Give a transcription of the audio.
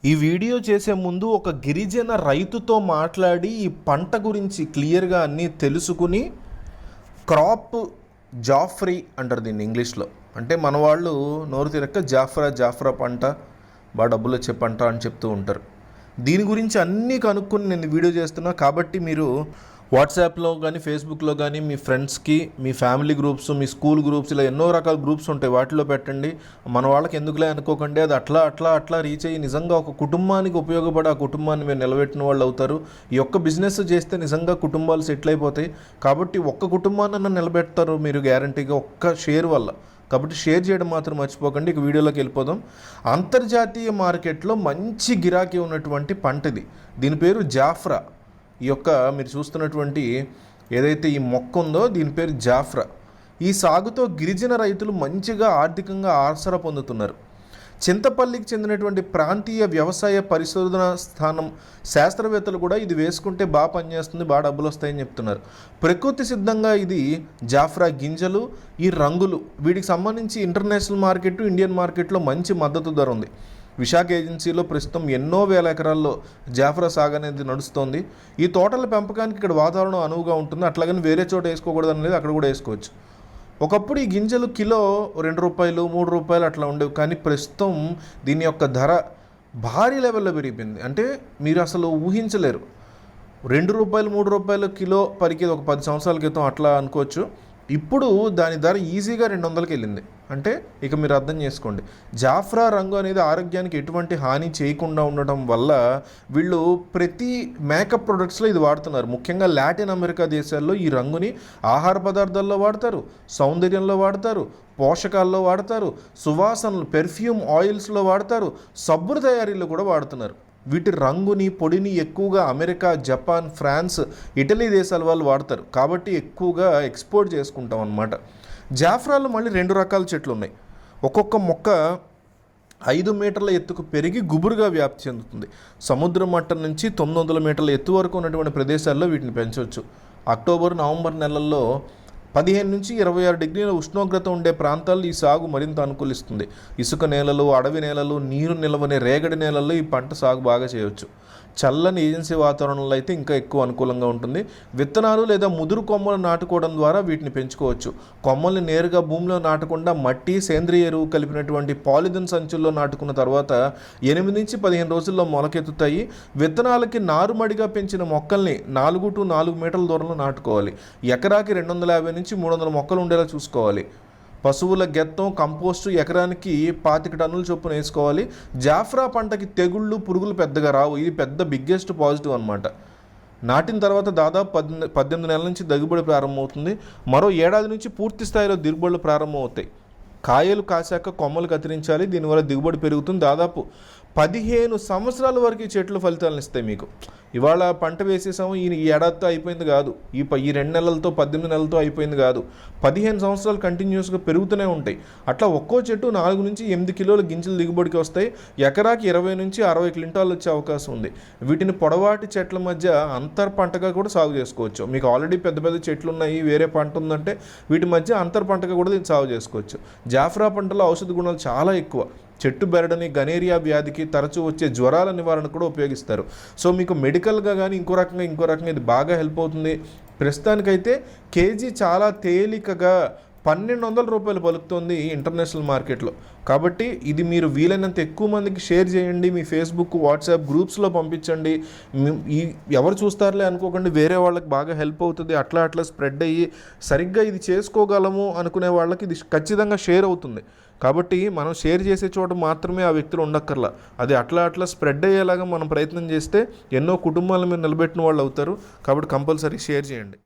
ఈ వీడియో చేసే ముందు ఒక గిరిజన రైతుతో మాట్లాడి ఈ పంట గురించి క్లియర్గా అన్నీ తెలుసుకుని క్రాప్ జాఫ్రీ అంటారు దీన్ని ఇంగ్లీష్లో. అంటే మన వాళ్ళు నోరు తిరక్క జాఫ్రా పంట బాగా డబ్బులు వచ్చే పంట అని చెప్తూ ఉంటారు. దీని గురించి అన్నీ కనుక్కొని నేను వీడియో చేస్తున్నా. కాబట్టి మీరు వాట్సాప్లో కానీ ఫేస్బుక్లో కానీ మీ ఫ్రెండ్స్కి, మీ ఫ్యామిలీ గ్రూప్స్, మీ స్కూల్ గ్రూప్స్, ఇలా ఎన్నో రకాల గ్రూప్స్ ఉంటాయి, వాటిలో పెట్టండి. మన వాళ్ళకి ఎందుకులే అనుకోకండి, అది అట్లా రీచ్ అయ్యి నిజంగా ఒక కుటుంబానికి ఉపయోగపడి ఆ కుటుంబాన్ని మీరు నిలబెట్టిన వాళ్ళు అవుతారు. ఈ ఒక్క బిజినెస్ చేస్తే నిజంగా కుటుంబాలు సెటిల్ అయిపోతాయి. కాబట్టి ఒక్క కుటుంబాన్ని నిలబెడతారు మీరు గ్యారంటీగా, ఒక్క షేర్ వల్ల. కాబట్టి షేర్ చేయడం మాత్రం మర్చిపోకండి. ఇక వీడియోలోకి వెళ్ళిపోదాం. అంతర్జాతీయ మార్కెట్లో మంచి గిరాకీ ఉన్నటువంటి పంట ఇది. దీని పేరు జాఫ్రా. ఈ యొక్క మీరు చూస్తున్నటువంటి ఏదైతే ఈ మొక్క ఉందో దీని పేరు జాఫ్రా. ఈ సాగుతో గిరిజన రైతులు మంచిగా ఆర్థికంగా ఆసరా పొందుతున్నారు. చింతపల్లికి చెందినటువంటి ప్రాంతీయ వ్యవసాయ పరిశోధన స్థానం శాస్త్రవేత్తలు కూడా ఇది వేసుకుంటే బాగా పనిచేస్తుంది, బాగా డబ్బులు వస్తాయని చెప్తున్నారు. ప్రకృతి సిద్ధంగా ఇది జాఫ్రా గింజలు, ఈ రంగులు, వీటికి సంబంధించి ఇంటర్నేషనల్ మార్కెట్, ఇండియన్ మార్కెట్లో మంచి మద్దతు ధర ఉంది. విశాఖ ఏజెన్సీలో ప్రస్తుతం ఎన్నో వేల ఎకరాల్లో జాఫ్రా సాగు అనేది నడుస్తోంది. ఈ తోటల పెంపకానికి ఇక్కడ వాతావరణం అనువుగా ఉంటుంది. అట్లాగని వేరే చోట వేసుకోకూడదు అనేది అక్కడ కూడా వేసుకోవచ్చు. ఒకప్పుడు ఈ గింజలు కిలో ₹2, ₹3 అట్లా ఉండేవి. కానీ ప్రస్తుతం దీని యొక్క ధర భారీ లెవెల్లో పెరిగిపోయింది. అంటే మీరు అసలు ఊహించలేరు. ₹2, ₹3 కిలో పరికేది ఒక 10 సంవత్సరాల క్రితం అట్లా అనుకోవచ్చు. ఇప్పుడు దాని ధర ఈజీగా 200కి వెళ్ళింది. అంటే ఇక మీరు అర్థం చేసుకోండి. జాఫ్రా రంగు అనేది ఆరోగ్యానికి ఎటువంటి హాని చేయకుండా ఉండటం వల్ల వీళ్ళు ప్రతి మేకప్ ప్రొడక్ట్స్లో ఇది వాడుతున్నారు. ముఖ్యంగా లాటిన్ అమెరికా దేశాల్లో ఈ రంగుని ఆహార పదార్థాల్లో వాడతారు, సౌందర్యంలో వాడతారు, పోషకాల్లో వాడతారు, సువాసనలు పెర్ఫ్యూమ్ ఆయిల్స్లో వాడతారు, సబ్బుల తయారీలో కూడా వాడుతున్నారు. వీటి రంగుని, పొడిని ఎక్కువగా అమెరికా, జపాన్, ఫ్రాన్స్, ఇటలీ దేశాల వాళ్ళు వాడతారు. కాబట్టి ఎక్కువగా ఎక్స్పోర్ట్ చేసుకుంటాం అన్నమాట. జాఫ్రాలో మళ్ళీ 2 రకాల చెట్లు ఉన్నాయి. ఒక్కొక్క మొక్క 5 మీటర్ల ఎత్తుకు పెరిగి గుబురుగా వ్యాప్తి చెందుతుంది. సముద్ర మట్టం నుంచి 900 మీటర్ల ఎత్తు వరకు ఉన్నటువంటి ప్రదేశాల్లో వీటిని పెంచవచ్చు. అక్టోబర్, నవంబర్ నెలల్లో 15 నుంచి 26 డిగ్రీల ఉష్ణోగ్రత ఉండే ప్రాంతాల్లో ఈ సాగు మరింత అనుకూలిస్తుంది. ఇసుక నేలలు, అడవి నేలలు, నీరు నిలవనే రేగడి నేలల్లో ఈ పంట సాగు బాగా చేయవచ్చు. చల్లని ఏజెన్సీ వాతావరణంలో అయితే ఇంకా ఎక్కువ అనుకూలంగా ఉంటుంది. విత్తనాలు లేదా ముదురు కొమ్మలు నాటుకోవడం ద్వారా వీటిని పెంచుకోవచ్చు. కొమ్మల్ని నేరుగా భూమిలో నాటకుండా మట్టి, సేంద్రియ ఎరువు కలిపినటువంటి పాలిథిన్ సంచుల్లో నాటుకున్న తర్వాత 8 నుంచి 15 రోజుల్లో మొలకెత్తుతాయి. విత్తనాలకి నారుమడిగా పెంచిన మొక్కల్ని 4 to 4 మీటర్ల దూరంలో నాటుకోవాలి. ఎకరాకి 250 నుంచి 300 మొక్కలు ఉండేలా చూసుకోవాలి. పశువుల గెత్తం, కంపోస్టు ఎకరానికి 25 టన్నుల చొప్పున వేసుకోవాలి. జాఫ్రా పంటకి తెగుళ్ళు, పురుగులు పెద్దగా రావు. ఇది పెద్ద బిగ్గెస్ట్ పాజిటివ్ అనమాట. నాటిన తర్వాత దాదాపు 18 నెలల నుంచి దిగుబడి ప్రారంభమవుతుంది. మరో ఏడాది నుంచి పూర్తి స్థాయిలో దిగుబడులు ప్రారంభమవుతాయి. కాయలు కాశాక కొమ్మలు కత్తిరించాలి. దీనివల్ల దిగుబడి పెరుగుతుంది. దాదాపు 15 సంవత్సరాల వరకు ఈ చెట్లు ఫలితాలను ఇస్తాయి మీకు. ఇవాళ పంట వేసేసాము, ఈ ఏడాదితో అయిపోయింది కాదు, ఈ 2 నెలలతో 18 నెలలతో అయిపోయింది కాదు. 15 సంవత్సరాలు కంటిన్యూస్గా పెరుగుతూనే ఉంటాయి. అట్లా ఒక్కో చెట్టు 4 నుంచి 8 కిలోల గింజలు దిగుబడికి వస్తాయి. ఎకరాకి 20 నుంచి 60 క్వింటాలు వచ్చే అవకాశం ఉంది. వీటిని పొడవాటి చెట్ల మధ్య అంతర్ పంటగా కూడా సాగు చేసుకోవచ్చు. మీకు ఆల్రెడీ పెద్ద పెద్ద చెట్లు ఉన్నాయి, వేరే పంట ఉందంటే వీటి మధ్య అంతర్ పంటగా కూడా దీన్ని సాగు చేసుకోవచ్చు. జాఫ్రా పంటలో ఔషధ గుణాలు చాలా ఎక్కువ. చెట్టు బెరడని, గనేరియా వ్యాధికి, తరచూ వచ్చే జ్వరాల నివారణ కూడా ఉపయోగిస్తారు. సో మీకు మెడికల్గా కానీ ఇంకో రకంగా ఇది బాగా హెల్ప్ అవుతుంది. ప్రస్తుతానికైతే కేజీ చాలా తేలికగా ₹1,200 పలుకుతుంది ఇంటర్నేషనల్ మార్కెట్లో. కాబట్టి ఇది మీరు వీలైనంత ఎక్కువ మందికి షేర్ చేయండి. మీ ఫేస్బుక్, వాట్సాప్ గ్రూప్స్లో పంపించండి. ఎవరు చూస్తారులే అనుకోకండి, వేరే వాళ్ళకి బాగా హెల్ప్ అవుతుంది. అట్లా స్ప్రెడ్ అయ్యి సరిగ్గా ఇది చేసుకోగలము అనుకునే వాళ్ళకి ఇది ఖచ్చితంగా షేర్ అవుతుంది. కాబట్టి మనం షేర్ చేసే చోట మాత్రమే ఆ వ్యక్తులు ఉండక్కర్లా. అది అట్లా స్ప్రెడ్ అయ్యేలాగా మనం ప్రయత్నం చేస్తే ఎన్నో కుటుంబాల మీద నిలబెట్టిన వాళ్ళు అవుతారు. కాబట్టి కంపల్సరీ షేర్ చేయండి.